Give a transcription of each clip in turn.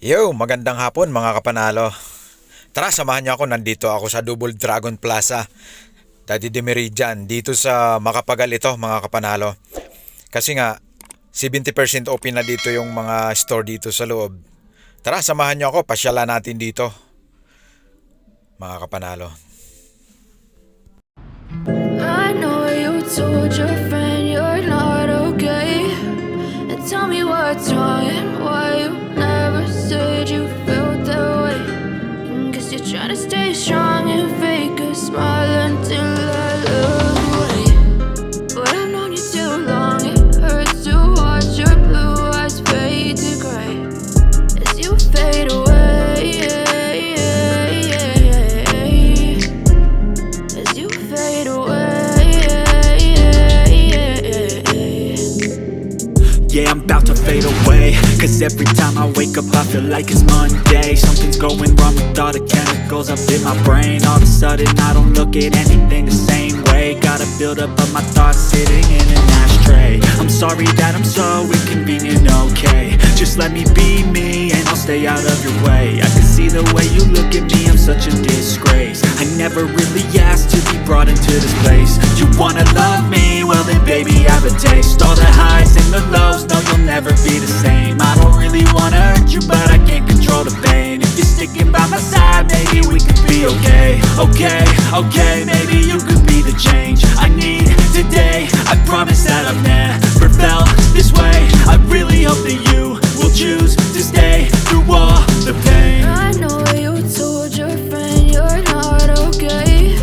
Yo, magandang hapon mga kapanalo. Tara, samahan niyo ako. Nandito ako sa Double Dragon Plaza, Daddy de Meridian, dito sa Makapagal ito mga kapanalo. Kasi nga, 70% open na dito yung mga store dito sa loob. Tara, samahan niyo ako. Pasyalan natin dito mga kapanalo. I know you told your friend you're not okay, and tell me what's wrong and why you never said you felt that way. Guess you're trying to stay strong and fake a smile until I look away. But I've known you too long, it hurts to watch your blue eyes fade to gray as you fade away. As you fade away. Yeah, I'm about to fade away. Cause every time I wake up I feel like it's Monday. Something's going wrong with all the chemicals up in my brain. All of a sudden I don't look at anything the same way. Gotta build up of my thoughts sitting in an ashtray. I'm sorry that I'm so inconvenient, okay. Just let me be me and I'll stay out of your way. I can see the way you look at me, I'm such a disgrace. I never really asked to be brought into this place. You wanna love me? Well then baby I have a taste. All the highs and the lows, no you'll never be the same. I don't really wanna hurt you but I can't control the pain. If you're sticking by my side maybe we could be okay. Okay, maybe you could be the change I need today. I promise that I've never felt this way. I really hope that you will choose to stay through all the pain. I know you told your friend you're not okay,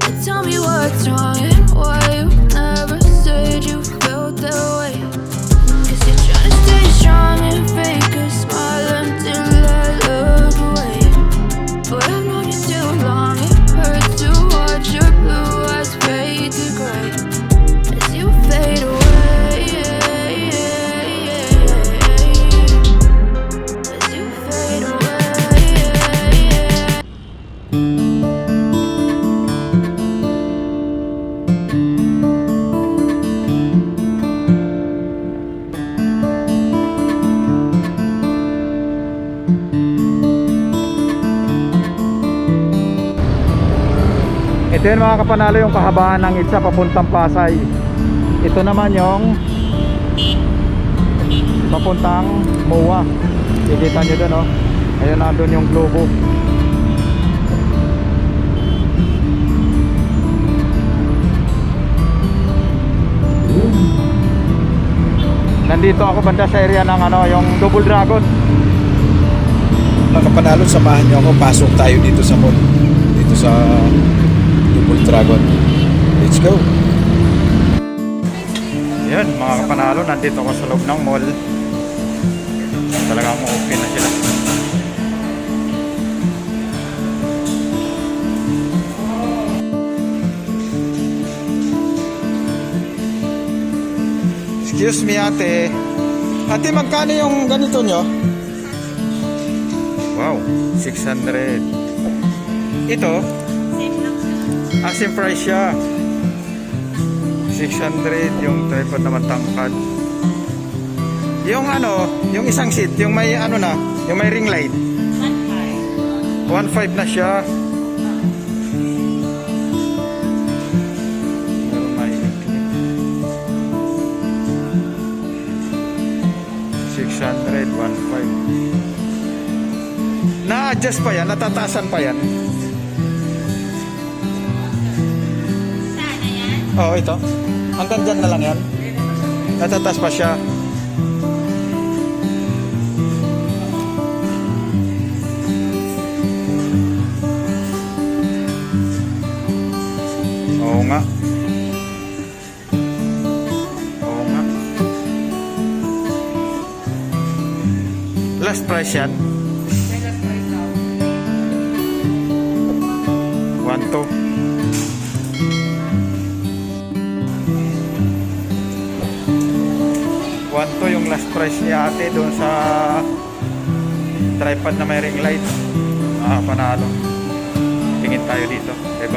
and tell me what's wrong and why you never said you felt that way. Guess you're trying to stay strong and fake a smile until I look away. But I've known you too long, it hurts to watch your blue eyes fade to gray as you fade away. As you fade away. Ito yun mga kapanalo, yung kahabaan ng Itza papuntang Pasay. Ito naman yung papuntang MOA. Kikita nyo dun, oh. Ayun, nandun yung globo. Nandito ako banda sa area ng yung Double Dragon. Mga kapanalo, samahan niyo ako. Pasok tayo dito sa mall. Dito sa Double Dragon. Let's go! Yan mga kapanalo, nandito ako sa loob ng mall. Talagang open na sila. Excuse me ate. Ate, magkano yung ganito nyo? Wow, 600. Ito? Same price siya. 600 yung tripod naman tangkad. Yung yung isang seat, yung may na, yung may ring light. 1.5 na siya. Meron na 600, 1.5. Na-adjust pa yan, natataasan pa yan. Oo, ito. Hanggang dyan na lang yan. Natataas pa siya. Oo nga. Oo nga. Last price yan. 1.2. 1.2 yung last price niya ate doon sa tripod na may ring light. Panalo. Tingin tayo dito, diba?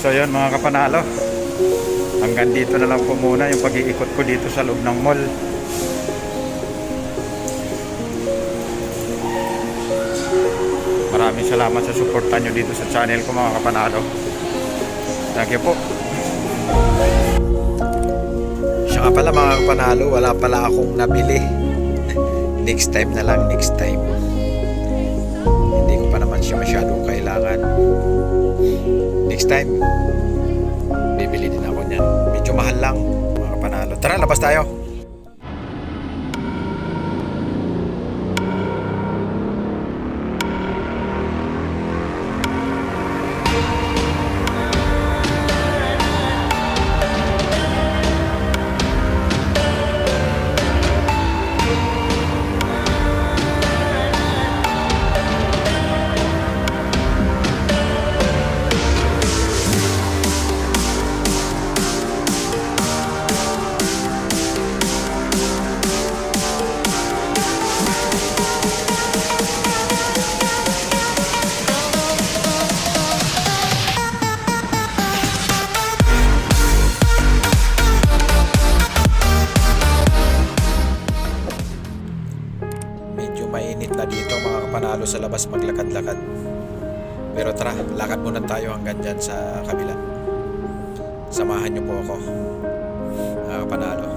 So yun mga kapanalo, hanggang dito na lang po muna yung pag-iikot ko dito sa loob ng mall. Maraming salamat sa suporta nyo dito sa channel ko mga kapanalo. Thank you po. Siya nga pala mga kapanalo, wala pala akong nabili. Next time na lang, next time. Hindi ko pa naman siya masyadong kailangan. Next time, bibili din ako niyan. Medyo mahal lang mga kapanalo. Tara, labas tayo. Mainit na dito mga kapanalo sa labas maglakad-lakad. Pero tara, lakad muna tayo hanggang dyan sa kabila. Samahan niyo po ako mga kapanalo.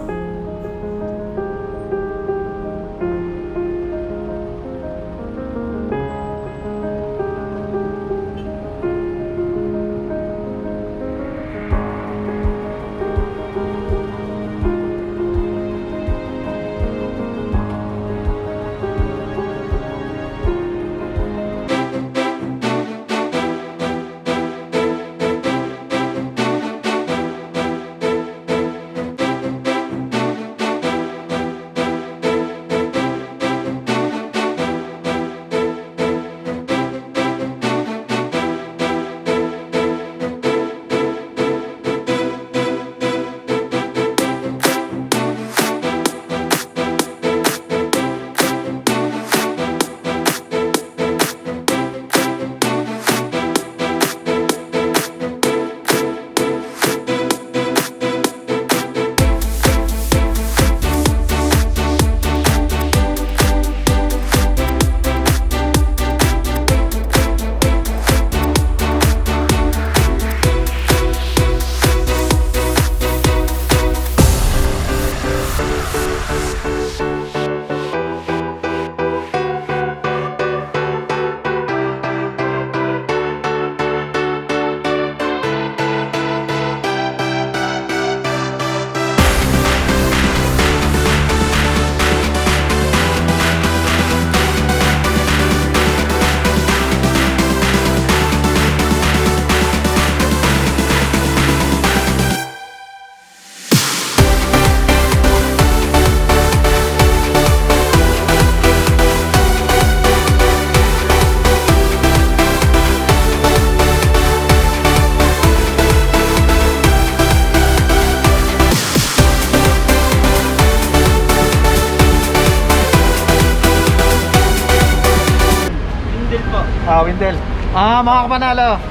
po. Windel. Mga kapanalo.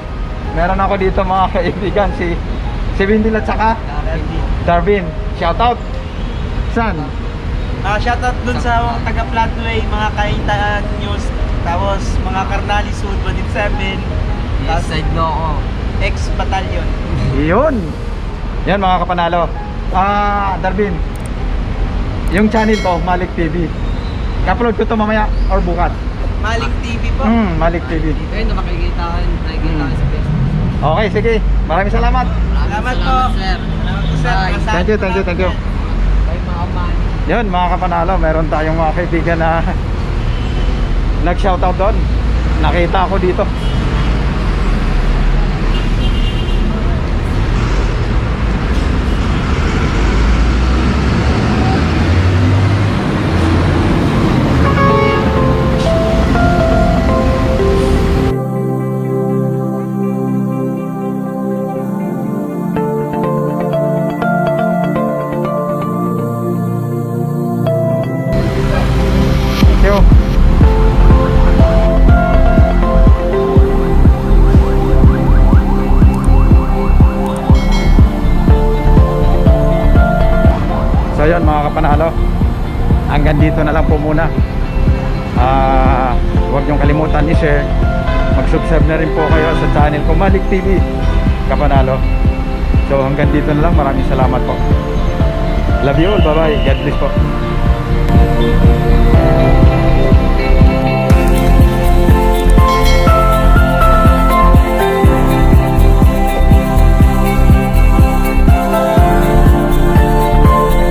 Meron ako dito mga kaibigan, si Windel at saka Darwin. Shoutout. Saan? Shoutout dun sa mga taga Floodway, mga Kaitaan News, tapos mga Carnali Sud 117, tapos side Loco, ex-batalyon. Yun. Yan mga kapanalo. Darwin. Yung channel ko, Malik TV. I-upload ko to mamaya or bukas. Maling TV po. Malik TV. Ayun, nakikita ko sa Facebook. Okay, sige. Maraming salamat. Salamat po. sir. Salamat po, sir. Bye. Masabi Thank you. Bye mga man. Yun mga kapanalo, meron tayong mga kaibigan na nag-shoutout doon. Nakita ako dito. Thank you. So yun mga kapanalo, hanggang dito na lang po muna. Huwag niyong kalimutan i-share, mag-subscribe na rin po kayo sa channel ko Malik TV Kapanalo. So hanggang dito na lang, maraming salamat po. Love you all, bye bye, God bless po.